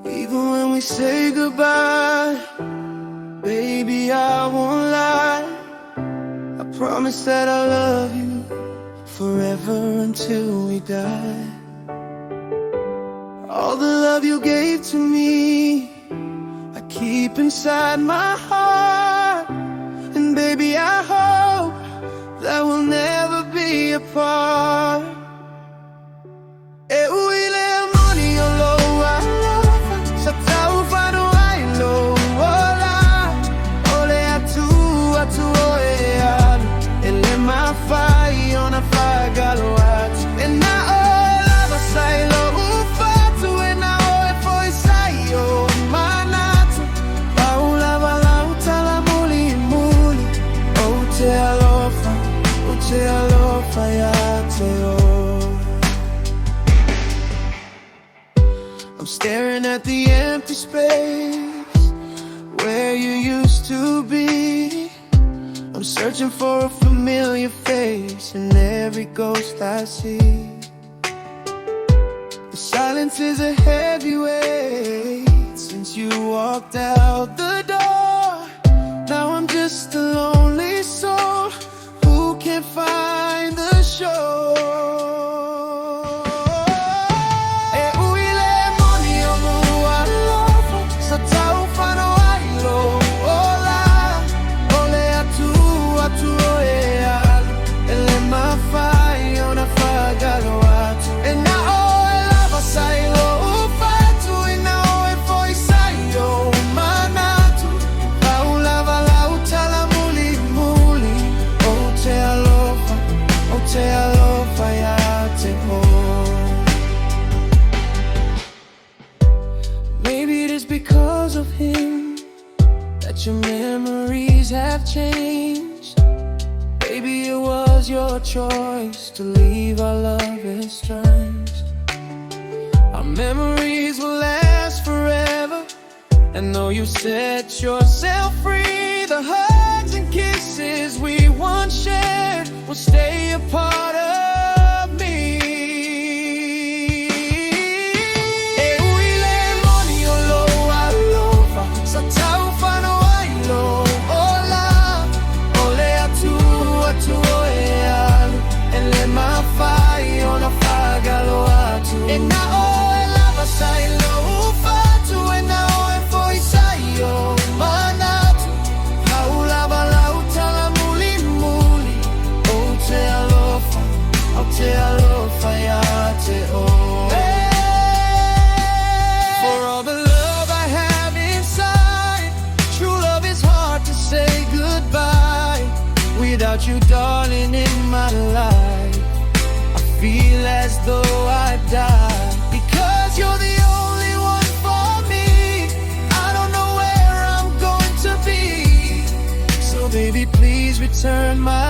Even when we say goodbye, baby, I won't lie. I promise that I'll love you forever until we die. All the love you gave to me, I keep inside my heart. And baby, I hope that we'll never be apart. I'm staring at the empty space where you used to be. I'm searching for a familiar face in every ghost I see. The silence is a heavy weight since you walked out the door. Now I'm just a lonely soul who can't find the shore. Maybe it is because of him that your memories have changed. Baby, it was your choice to leave our love estranged. Our memories will last forever, and though you set yourself free, the hugs and kisses we once shared will stay a part of me. For all the love I have inside, true love is hard to say goodbye. Without you, darling, in my life, I feel as though I died. Because you're the only one for me, I don't know where I'm going to be. So baby, please return my